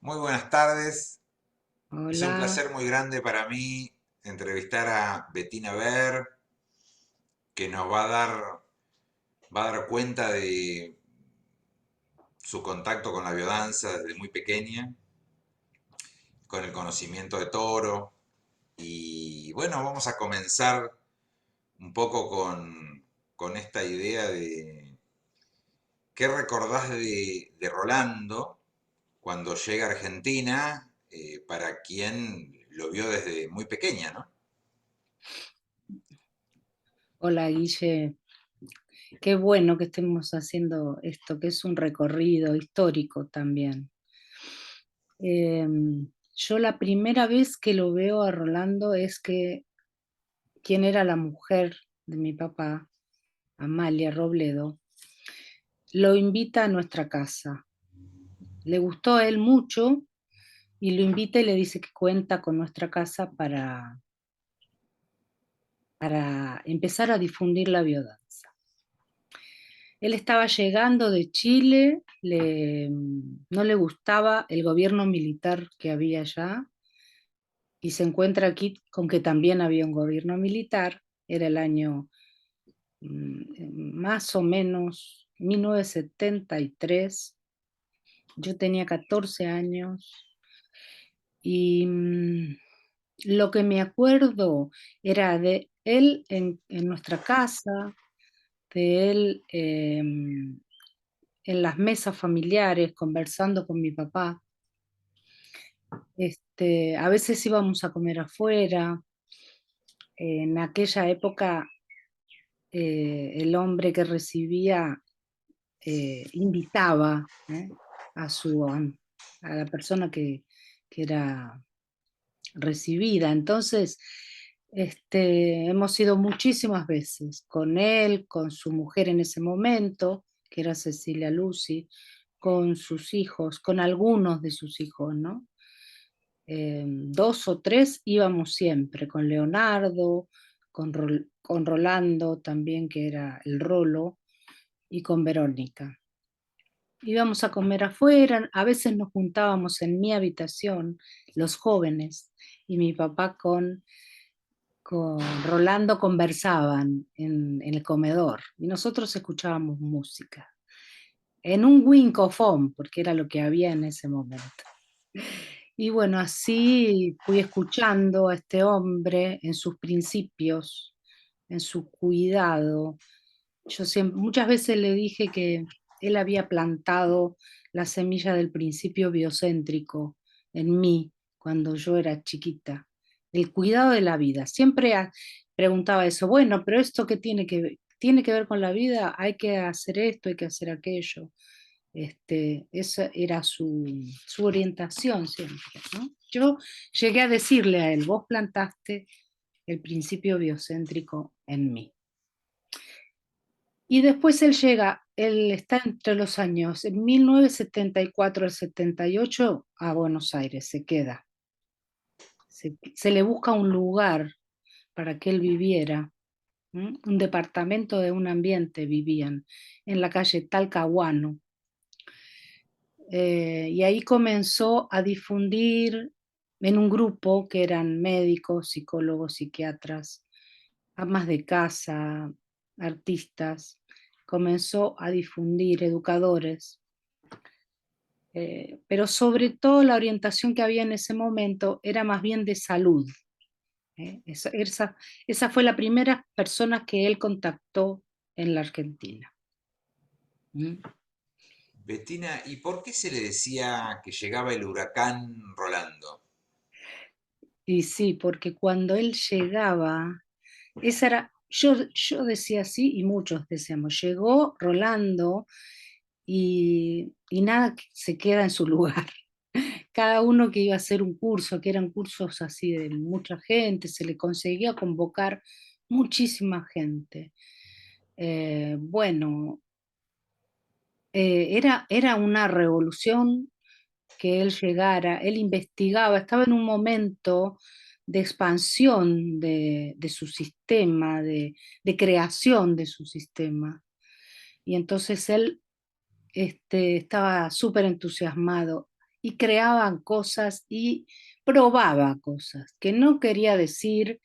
Muy buenas tardes. Es un Hola, placer muy grande para mí entrevistar a Bettina Ver, que nos va a dar cuenta de su contacto con la biodanza desde muy pequeña, con el conocimiento de Toro. Y bueno, vamos a comenzar un poco con esta idea de qué recordás de Rolando cuando llega a Argentina, para quien lo vio desde muy pequeña, ¿no? hola Guille, qué bueno que estemos haciendo esto, que es un recorrido histórico también. Eh, yo la primera vez que lo veo a Rolando es que quién era la mujer de mi papá, Amalia Robledo, lo invita a nuestra casa. Le gustó a él mucho y lo invita y le dice que cuenta con nuestra casa para empezar a difundir la biodanza. Él estaba llegando de Chile, no le gustaba el gobierno militar que había allá y se encuentra aquí con que también había un gobierno militar. Era el año más o menos 1973. Yo tenía 14 años y lo que me acuerdo era de él en nuestra casa, de él en las mesas familiares, conversando con mi papá. A veces íbamos a comer afuera. En aquella época, el hombre que recibía invitaba a la persona que era recibida. Entonces, hemos ido muchísimas veces con él, con su mujer en ese momento, que era Cecilia Lucy, con sus hijos, con algunos de sus hijos, ¿no? Dos o tres íbamos siempre, con Leonardo, con Rolando también, que era el Rolo, y con Verónica. Íbamos a comer afuera, a veces nos juntábamos en mi habitación, los jóvenes, y mi papá con Rolando conversaban en el comedor, y nosotros escuchábamos música, en un wincofón, porque era lo que había en ese momento. Y bueno, así fui escuchando a este hombre en sus principios, en su cuidado. Muchas veces le dije que él había plantado la semilla del principio biocéntrico en mí cuando yo era chiquita. El cuidado de la vida. Preguntaba eso, bueno, pero esto qué tiene que ver con la vida, hay que hacer esto, hay que hacer aquello. Esa era su orientación siempre, ¿no? Yo llegué a decirle a él, vos plantaste el principio biocéntrico en mí. Y después él está entre los años 1974 al 78 a Buenos Aires, se queda. Se le busca un lugar para que él viviera, un departamento de un ambiente vivían en la calle Talcahuano. Y ahí comenzó a difundir en un grupo que eran médicos, psicólogos, psiquiatras, amas de casa, artistas, comenzó a difundir educadores, pero sobre todo la orientación que había en ese momento era más bien de salud. Esa fue la primera persona que él contactó en la Argentina. ¿Mm? Betina, ¿y por qué se le decía que llegaba el huracán Rolando? Y sí, porque cuando él llegaba, yo decía así y muchos decíamos, llegó Rolando y nada se queda en su lugar. Cada uno que iba a hacer un curso, que eran cursos así de mucha gente, se le conseguía convocar muchísima gente. Bueno, era una revolución que él llegara, él investigaba, estaba en un momento de expansión de su sistema, de creación de su sistema. Y entonces él estaba súper entusiasmado y creaba cosas y probaba cosas, que no quería decir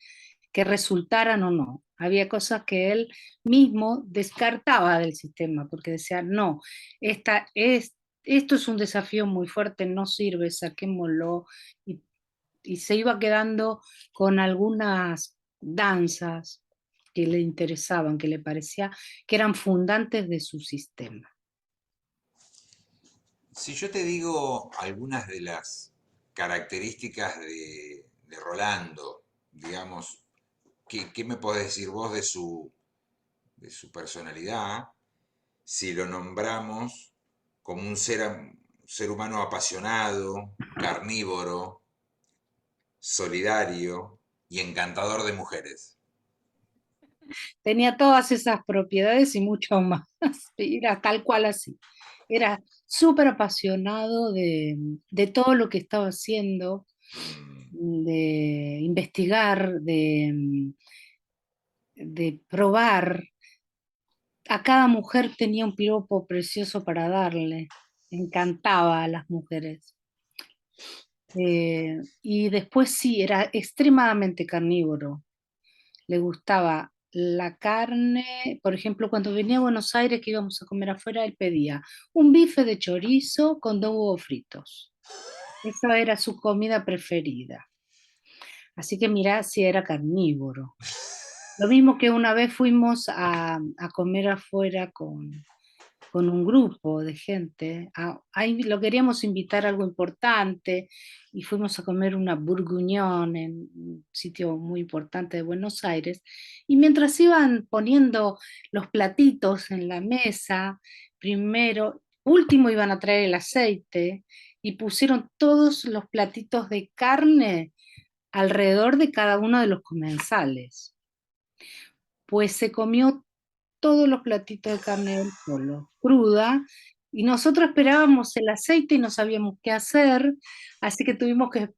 que resultaran o no. Había cosas que él mismo descartaba del sistema, porque decía, no, esto es un desafío muy fuerte, no sirve, saquémoslo. Y, y se iba quedando con algunas danzas que le interesaban, que le parecía que eran fundantes de su sistema. Si yo te digo algunas de las características de Rolando, digamos, ¿qué me podés decir vos de su personalidad? Si lo nombramos como un ser humano apasionado, carnívoro, solidario y encantador de mujeres. Tenía todas esas propiedades y mucho más. Era tal cual así. Era súper apasionado de todo lo que estaba haciendo, Mm, de investigar, de probar. A cada mujer tenía un piropo precioso para darle. Encantaba a las mujeres. Y después sí, era extremadamente carnívoro. Le gustaba la carne, por ejemplo, cuando venía a Buenos Aires que íbamos a comer afuera, él pedía un bife de chorizo con 2 huevos fritos. Esa era su comida preferida. Así que mirá si era carnívoro. Lo mismo que una vez fuimos a comer afuera con un grupo de gente. Ahí lo queríamos invitar a algo importante y fuimos a comer una bourguignon en un sitio muy importante de Buenos Aires. Y mientras iban poniendo los platitos en la mesa, último iban a traer el aceite y pusieron todos los platitos de carne alrededor de cada uno de los comensales. Pues se comió todos los platitos de carne del solo, cruda, y nosotros esperábamos el aceite y no sabíamos qué hacer, así que tuvimos que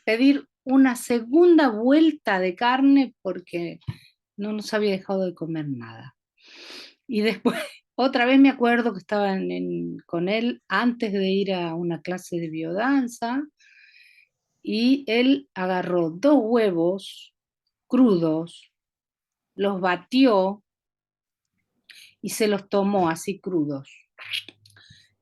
pedir una segunda vuelta de carne porque no nos había dejado de comer nada. Y después, otra vez me acuerdo que estaba con él antes de ir a una clase de biodanza y él agarró 2 huevos crudos, los batió y se los tomó así crudos,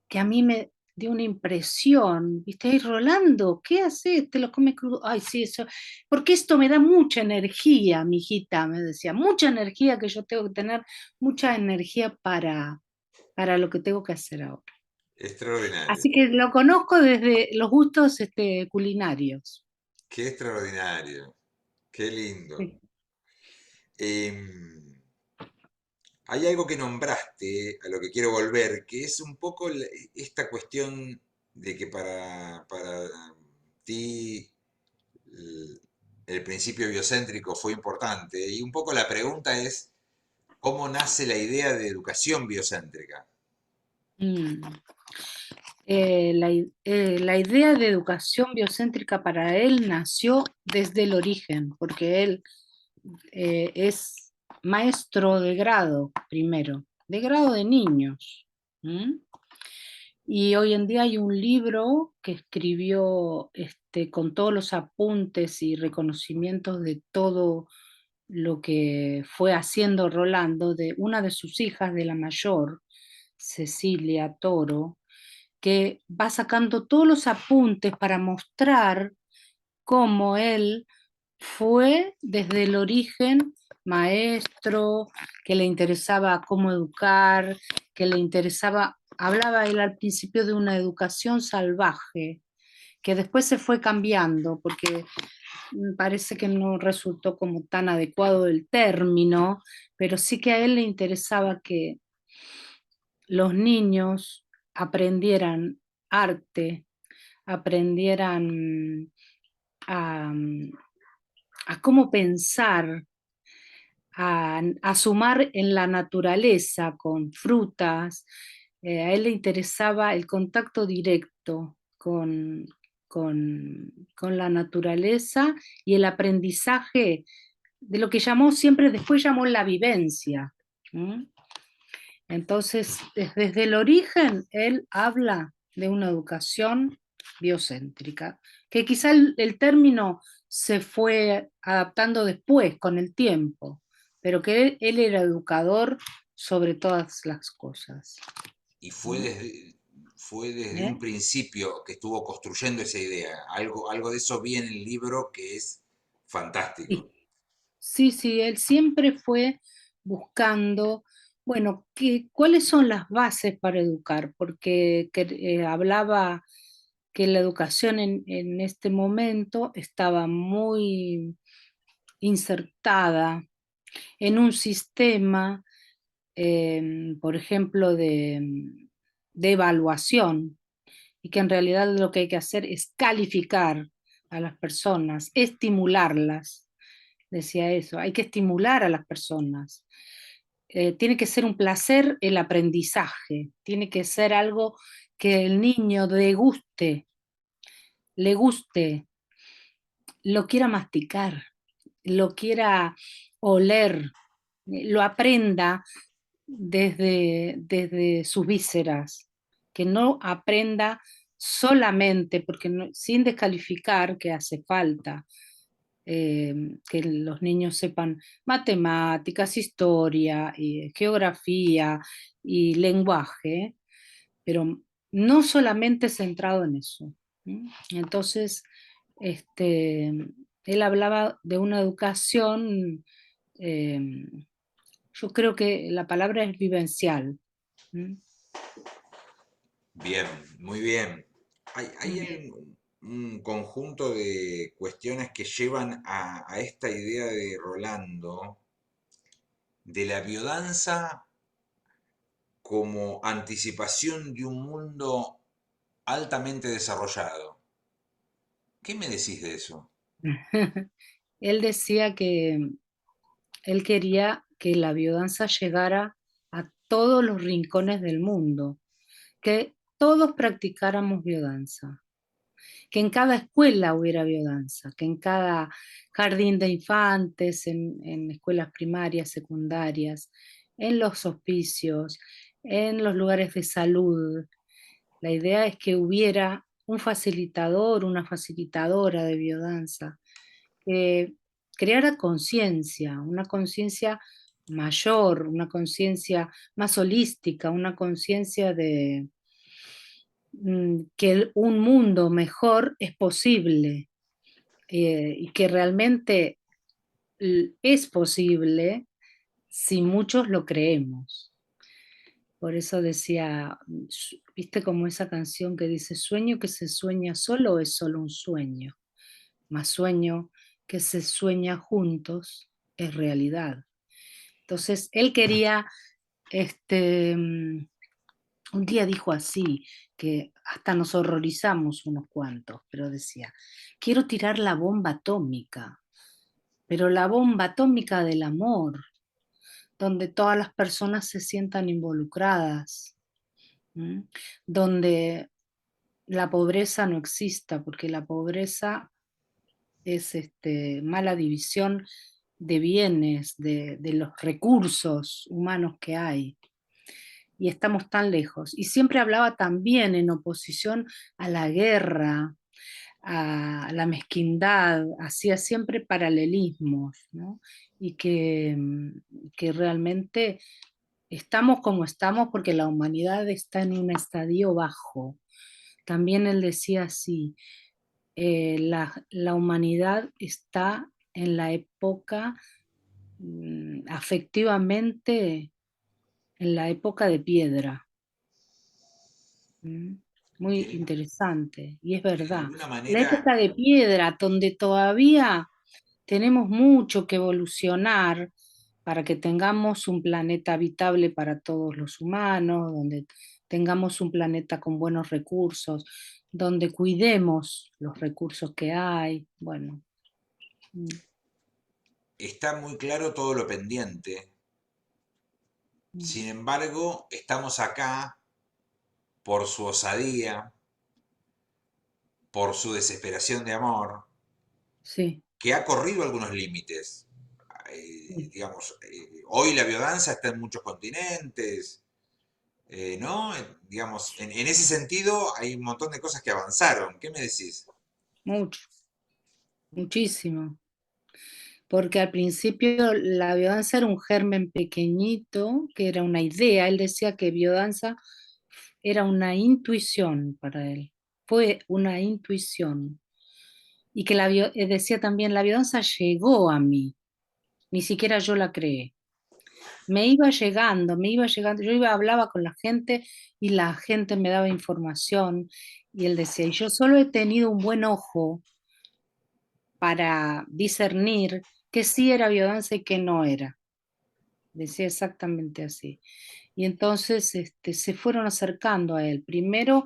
que a mí me dio una impresión, ¿viste? Ay, Rolando, ¿qué haces? ¿Te lo comes crudo? Ay, sí, eso, porque esto me da mucha energía, mi hijita, me decía, mucha energía que yo tengo que tener, mucha energía para lo que tengo que hacer ahora. extraordinario. Así que lo conozco desde los gustos culinarios. Qué extraordinario. Qué lindo. Sí. Em, Hay algo que nombraste, a lo que quiero volver, que es un poco esta cuestión de que para ti el, el principio biocéntrico fue importante. Y un poco la pregunta es, ¿cómo nace la idea de educación biocéntrica? Mm. La idea de educación biocéntrica para él nació desde el origen, porque él es maestro de grado primero, de grado de niños. ¿M? Y hoy en día hay un libro que escribió con todos los apuntes y reconocimientos de todo lo que fue haciendo Rolando, de una de sus hijas, de la mayor, Cecilia Toro, que va sacando todos los apuntes para mostrar cómo él fue desde el origen maestro, que le interesaba cómo educar, que le interesaba, hablaba él al principio de una educación salvaje, que después se fue cambiando, porque parece que no resultó como tan adecuado el término, pero sí que a él le interesaba que los niños aprendieran arte, aprendieran a, a cómo pensar, a sumar en la naturaleza con frutas. A él le interesaba el contacto directo con la naturaleza y el aprendizaje de lo que llamó siempre, después llamó la vivencia. ¿Mm? Entonces, desde el origen, él habla de una educación biocéntrica, que quizá el término se fue adaptando después, con el tiempo, pero que él era educador sobre todas las cosas. Y ¿Mm? fue desde un ¿Eh? principio que estuvo construyendo esa idea. Algo de eso vi en el libro que es fantástico. Sí, sí, sí, él siempre fue buscando, bueno, cuáles son las bases para educar, porque hablaba que la educación en este momento estaba muy insertada en un sistema, por ejemplo, de evaluación, y que en realidad lo que hay que hacer es calificar a las personas, estimularlas, decía eso, hay que estimular a las personas. Tiene que ser un placer el aprendizaje, tiene que ser algo que el niño le guste, lo quiera masticar, lo quiera oler, lo aprenda desde sus vísceras, que no aprenda solamente, porque sin descalificar que hace falta, que los niños sepan matemáticas, historia, y geografía y lenguaje, pero no solamente centrado en eso. ¿Mm? Entonces, este, él hablaba de una educación, eh, yo creo que la palabra es vivencial. ¿Mm? Bien, muy bien. Mm. Hay un conjunto de cuestiones que llevan a esta idea de Rolando, de la biodanza como anticipación de un mundo altamente desarrollado. ¿Qué me decís de eso? Él decía que él quería que la biodanza llegara a todos los rincones del mundo, que todos practicáramos biodanza, que en cada escuela hubiera biodanza, que en cada jardín de infantes, en escuelas primarias, secundarias, en los hospicios, en los lugares de salud. La idea es que hubiera un facilitador, una facilitadora de biodanza, que creara conciencia, una conciencia mayor, una conciencia más holística, una conciencia de que un mundo mejor es posible, y que realmente es posible si muchos lo creemos. Por eso decía, viste como esa canción que dice, sueño que se sueña solo es solo un sueño, más sueño que se sueña juntos es realidad. Entonces, él quería, este, un día dijo así, que hasta nos horrorizamos unos cuantos, pero decía, quiero tirar la bomba atómica, pero la bomba atómica del amor, donde todas las personas se sientan involucradas, ¿m? Donde la pobreza no exista, porque la pobreza es mala división de bienes, de los recursos humanos que hay. Y estamos tan lejos. Y siempre hablaba también en oposición a la guerra, a la mezquindad, hacía siempre paralelismos, ¿no? Y que realmente estamos como estamos porque la humanidad está en un estadio bajo. También él decía así, la humanidad está en la época, afectivamente, en la época de piedra. ¿Mm? Muy Que, interesante, y es que de verdad. alguna La manera época de piedra, donde todavía tenemos mucho que evolucionar para que tengamos un planeta habitable para todos los humanos, donde tengamos un planeta con buenos recursos, donde cuidemos los recursos que hay. Bueno, mm, está muy claro todo lo pendiente. mm, Sin embargo, estamos acá por su osadía, por su desesperación de amor, sí, que ha corrido algunos límites. sí, Digamos, hoy la biodanza está en muchos continentes, ¿No? Digamos, en ese sentido hay un montón de cosas que avanzaron. ¿Qué me decís? mucho, muchísimo. Porque al principio la biodanza era un germen pequeñito, que era una idea. Él decía que biodanza era una intuición para él. Fue una intuición. Y que decía también, la biodanza llegó a mí, ni siquiera yo la creé. Me iba llegando, yo iba, hablaba con la gente y la gente me daba información y él decía, y yo solo he tenido un buen ojo para discernir que sí era biodanza y que no era. Decía exactamente así. Y entonces se fueron acercando a él. Primero,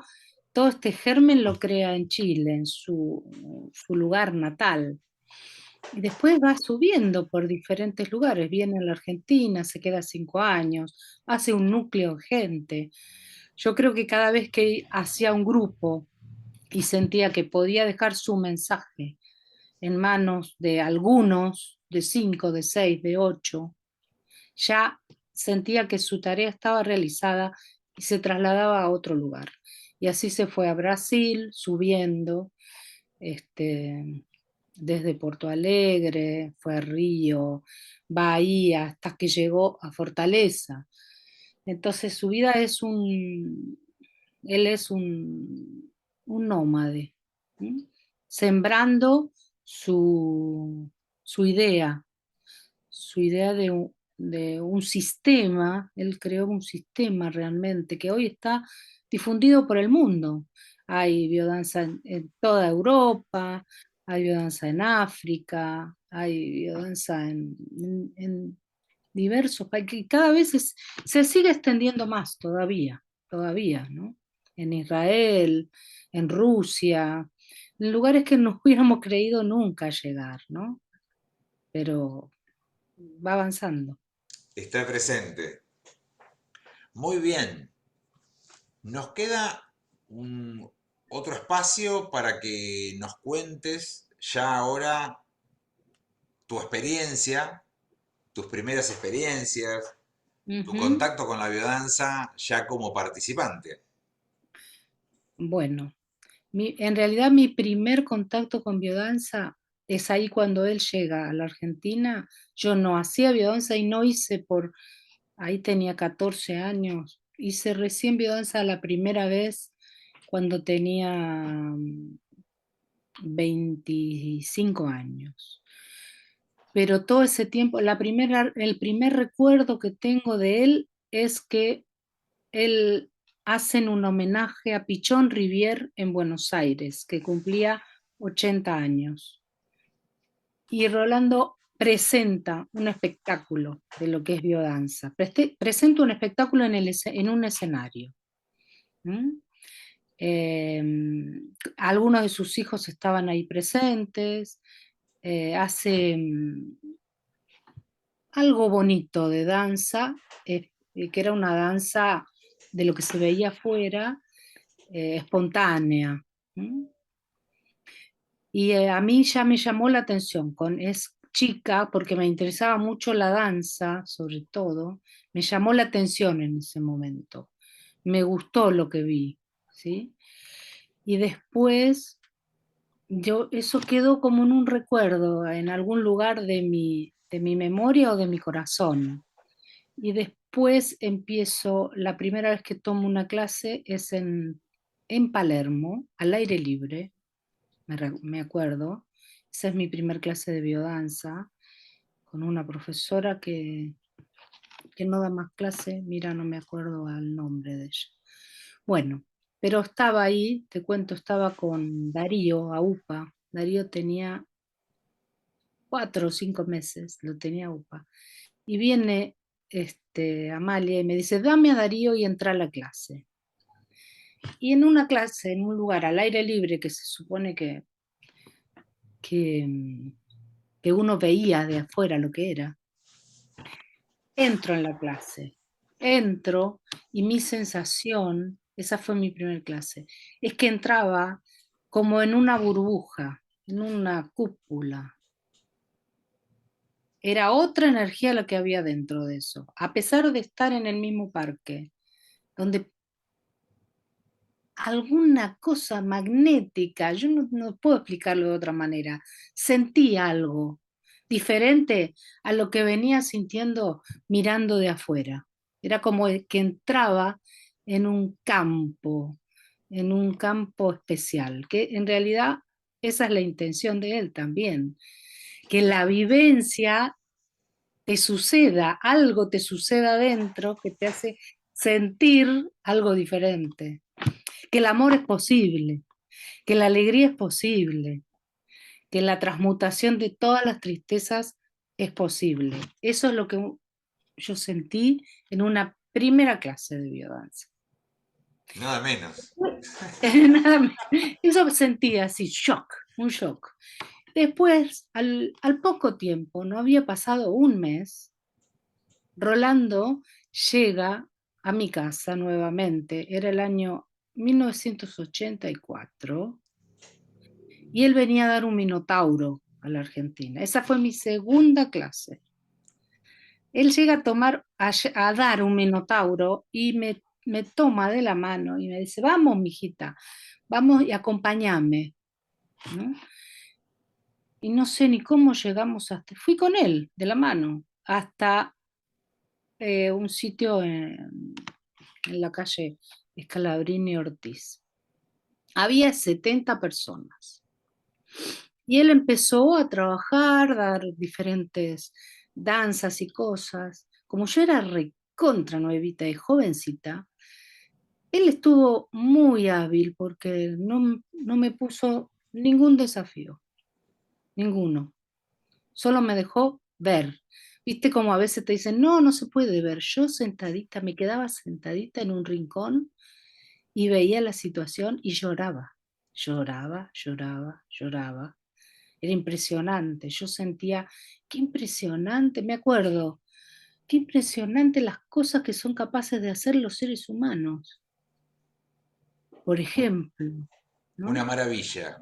todo este germen lo crea en Chile, en su lugar natal. Y después va subiendo por diferentes lugares. Viene a la Argentina, se queda 5 años, hace un núcleo de gente. Yo creo que cada vez que hacía un grupo y sentía que podía dejar su mensaje en manos de algunos, de 5, de 6, de 8, ya sentía que su tarea estaba realizada y se trasladaba a otro lugar. Y así se fue a Brasil, subiendo, este, desde Porto Alegre, fue a Río, Bahía, hasta que llegó a Fortaleza. Entonces su vida él es un nómade, ¿sí? Sembrando su, su idea, su idea de un sistema. Él creó un sistema realmente que hoy está difundido por el mundo. Hay biodanza en toda Europa, hay biodanza en África, hay biodanza en diversos países, y cada vez se sigue extendiendo más todavía, ¿no? En Israel, en Rusia, en lugares que no hubiéramos creído nunca llegar, ¿no? Pero va avanzando. Está presente. Muy bien. Nos queda otro espacio para que nos cuentes ya ahora tu experiencia, tus primeras experiencias, tu Ujú. contacto con la biodanza ya como participante. Bueno, en realidad mi primer contacto con biodanza es ahí cuando él llega a la Argentina. Yo no hacía biodanza y no hice ahí tenía 14 años. Hice recién biodanza la primera vez cuando tenía 25 años. Pero todo ese tiempo, el primer recuerdo que tengo de él es que él hacen un homenaje a Pichón Rivière en Buenos Aires, que cumplía 80 años. Y Rolando presenta un espectáculo de lo que es biodanza. Presenta un espectáculo en un escenario. ¿Mm? Eh, Algunos de sus hijos estaban ahí presentes. Hace algo bonito de danza, que era una danza de lo que se veía afuera, espontánea. ¿Mm? Y a mí ya me llamó la atención, es chica, porque me interesaba mucho la danza, sobre todo, me llamó la atención en ese momento, me gustó lo que vi, ¿sí? Y después, eso quedó como en un recuerdo, en algún lugar de mi memoria o de mi corazón. Y después empiezo, la primera vez que tomo una clase es en Palermo, al aire libre, me acuerdo. Esa es mi primer clase de biodanza, con una profesora que no da más clase, mira, no me acuerdo al nombre de ella. Bueno, pero estaba ahí, te cuento, estaba con Darío, AUPA. Darío tenía 4 o 5 meses, lo tenía UPA. Y viene Amalia y me dice, dame a Darío y entra a la clase. Y en una clase, en un lugar al aire libre que se supone que, que uno veía de afuera lo que era, entro en la clase, entro y mi sensación, esa fue mi primera clase, es que entraba como en una burbuja, en una cúpula. Era otra energía la que había dentro de eso, a pesar de estar en el mismo parque. donde alguna cosa magnética, yo no puedo explicarlo de otra manera, sentí algo diferente a lo que venía sintiendo mirando de afuera. Era como que entraba en en un campo especial, que en realidad esa es la intención de él también, que la vivencia te suceda, algo te suceda adentro que te hace sentir algo diferente, que el amor es posible, que la alegría es posible, que la transmutación de todas las tristezas es posible. Eso es lo que yo sentí en una primera clase de biodanza. Nada menos. Eso sentí así, shock, un shock. Después, al poco tiempo, no había pasado un mes, Rolando llega a mi casa nuevamente, era el año 1984, y él venía a dar un minotauro a la Argentina. Esa fue mi segunda clase. Él llega a a dar un minotauro y me toma de la mano y me dice, vamos, mijita, vamos y acompáñame, ¿no? Y no sé ni cómo llegamos hasta, fui con él de la mano hasta un sitio en la calle Scalabrini Ortiz. Había 70 personas. Y él empezó a trabajar, a dar diferentes danzas y cosas. Como yo era recontra nuevita y jovencita, él estuvo muy hábil porque no me puso ningún desafío, ninguno. Solo me dejó ver. Viste como a veces te dicen, no, no se puede ver. Yo sentadita, me quedaba sentadita en un rincón y veía la situación y lloraba, lloraba, lloraba, lloraba. Era impresionante, yo sentía, qué impresionante, me acuerdo, qué impresionante las cosas que son capaces de hacer los seres humanos, por ejemplo, Una ¿no? maravilla.